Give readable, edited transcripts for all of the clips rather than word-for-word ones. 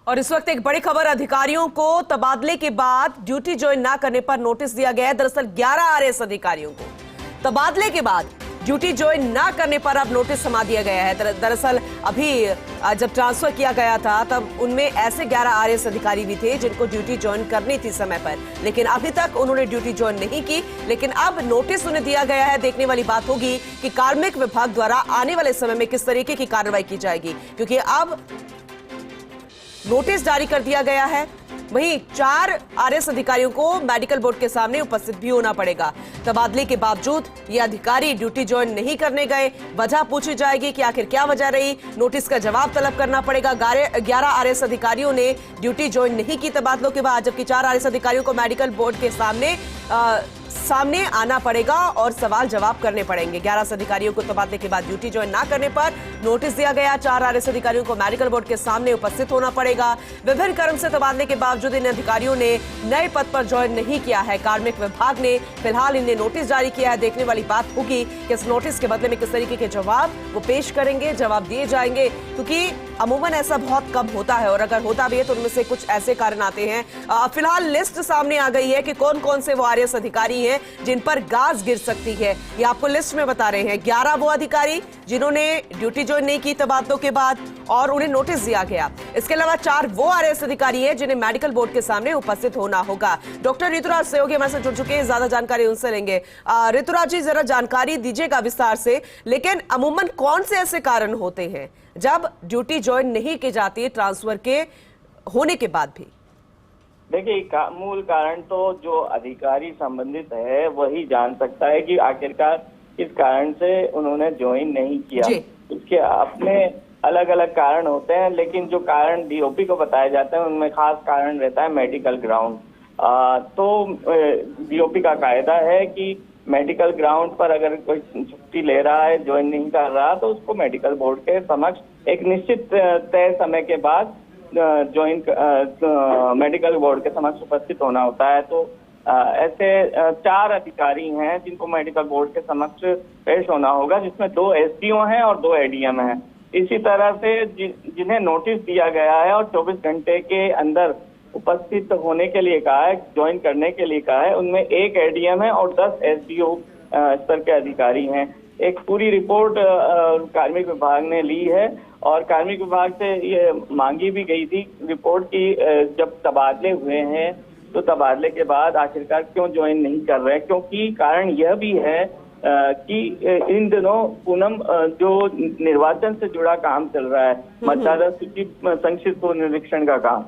और इस वक्त एक बड़ी खबर, अधिकारियों को तबादले के बाद ड्यूटी ज्वाइन ना करने पर नोटिस दिया गया है। दरअसल 11 आरएएस अधिकारियों को तबादले के बाद ड्यूटी ज्वाइन ना करने पर अब नोटिस थमा दिया गया है। दरअसल अभी जब ट्रांसफर किया गया था तब उनमें ऐसे 11 आरएएस अधिकारी भी थे जिनको ड्यूटी ज्वाइन करनी थी समय पर, लेकिन अभी तक उन्होंने ड्यूटी ज्वाइन नहीं की। लेकिन अब नोटिस उन्हें दिया गया है। देखने वाली बात होगी कि कार्मिक विभाग द्वारा आने वाले समय में किस तरीके की कार्रवाई की जाएगी, क्योंकि अब नोटिस जारी कर दिया गया है। वहीं 4 आरएएस अधिकारियों को मेडिकल बोर्ड के सामने उपस्थित भी होना पड़ेगा। तबादले के बावजूद ये अधिकारी ड्यूटी ज्वाइन नहीं करने गए। वजह पूछी जाएगी कि आखिर क्या वजह रही। नोटिस का जवाब तलब करना पड़ेगा। 11 आरएएस अधिकारियों ने ड्यूटी ज्वाइन नहीं की तबादलों के बाद, जबकि 4 आरएएस अधिकारियों को मेडिकल बोर्ड के सामने आना पड़ेगा और सवाल जवाब करने पड़ेंगे। 11 अधिकारियों को तबादले के बाद ड्यूटी ज्वाइन ना करने पर नोटिस दिया गया। 4 आरएएस अधिकारियों को मेडिकल बोर्ड के सामने उपस्थित होना पड़ेगा। विभिन्न कारण से तबादले के बावजूद इन अधिकारियों ने नए पद पर ज्वाइन नहीं किया है। कार्मिक विभाग ने फिलहाल इन्हें नोटिस जारी किया है। देखने वाली बात होगी कि इस नोटिस के बदले में किस तरीके के जवाब वो पेश करेंगे, जवाब दिए जाएंगे, क्योंकि अमूमन ऐसा बहुत कम होता है और अगर होता भी है तो उनमें से कुछ ऐसे कारण आते हैं। फिलहाल लिस्ट सामने आ गई है कि कौन कौन से वो आरएएस अधिकारी हैं जिन पर गाज गिर सकती है। ये आपको लिस्ट में बता रहे हैं। 11 वो अधिकारी जिन्होंने ड्यूटी ज्वाइन नहीं की तबादलों के बाद और उन्हें नोटिस दिया गया। इसके अलावा 4 वो आरएएस अधिकारी हैं जिन्हें मेडिकल बोर्ड के सामने उपस्थित होना होगा। डॉक्टर ऋतुराज सहयोगी हमारे साथ जुड़ चुके हैं, ज्यादा जानकारी उनसे लेंगे। ऋतुराज जी, जरा जानकारी दीजिएगा विस्तार से। लेकिन अमूमन कौन से ऐसे कारण होते हैं जब ड्यूटी ज्वाइन नहीं की जाती है ट्रांसफर के होने के बाद भी? देखिए, मूल कारण तो जो अधिकारी संबंधित है वही जान सकता है कि आखिरकार किस कारण से उन्होंने ज्वाइन नहीं किया। इसके अपने अलग अलग कारण होते हैं, लेकिन जो कारण डीओपी को बताए जाते हैं उनमें खास कारण रहता है मेडिकल ग्राउंड। तो डीओपी का कायदा है कि मेडिकल ग्राउंड पर अगर कोई छुट्टी ले रहा है, ज्वाइन नहीं कर रहा, तो उसको मेडिकल बोर्ड के समक्ष एक निश्चित तय समय के बाद ज्वाइन मेडिकल बोर्ड के समक्ष उपस्थित होना होता है। तो ऐसे 4 अधिकारी हैं जिनको मेडिकल बोर्ड के समक्ष पेश होना होगा, जिसमें 2 एसडीओ हैं और 2 एडीएम हैं। इसी तरह से जिन्हें नोटिस दिया गया है और 24 घंटे के अंदर उपस्थित होने के लिए कहा है, ज्वाइन करने के लिए कहा है, उनमें 1 एडीएम है और 10 एसडीओ स्तर के अधिकारी हैं। एक पूरी रिपोर्ट कार्मिक विभाग ने ली है और कार्मिक विभाग से ये मांगी भी गई थी रिपोर्ट की, जब तबादले हुए हैं तो तबादले के बाद आखिरकार क्यों ज्वाइन नहीं कर रहे हैं, क्योंकि कारण यह भी है कि इन दिनों पूनम जो निर्वाचन से जुड़ा काम चल रहा है, मतदाता सूची संक्षिप्त निरीक्षण का काम,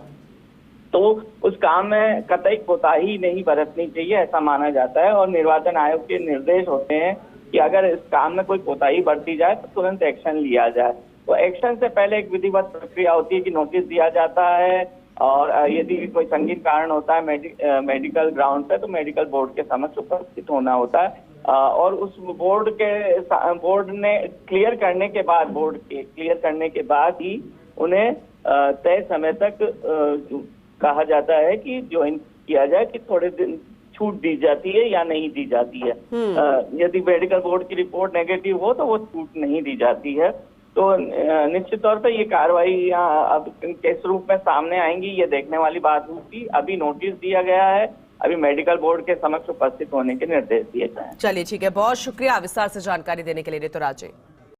तो उस काम में कतई कोताही नहीं बरतनी चाहिए, ऐसा माना जाता है। और निर्वाचन आयोग के निर्देश होते हैं कि अगर इस काम में कोई कोताही बरती जाए तो तुरंत एक्शन लिया जाए। तो एक्शन से पहले एक विधिवत प्रक्रिया होती है कि नोटिस दिया जाता है और यदि कोई संगीन कारण होता है मेडिकल ग्राउंड पे, तो मेडिकल बोर्ड के समक्ष उपस्थित होना होता है। और उस बोर्ड ने क्लियर करने के बाद ही उन्हें तय समय तक कहा जाता है कि ज्वाइन किया जाए, कि थोड़े दिन छूट दी जाती है या नहीं दी जाती है। यदि मेडिकल बोर्ड की रिपोर्ट नेगेटिव हो तो वो छूट नहीं दी जाती है। तो निश्चित तौर पर ये कार्रवाई अब किस रूप में सामने आएंगी ये देखने वाली बात होगी। अभी नोटिस दिया गया है, अभी मेडिकल बोर्ड के समक्ष उपस्थित होने के निर्देश दिए गए हैं। चलिए ठीक है, बहुत शुक्रिया विस्तार से जानकारी देने के लिए ऋतुराज जी।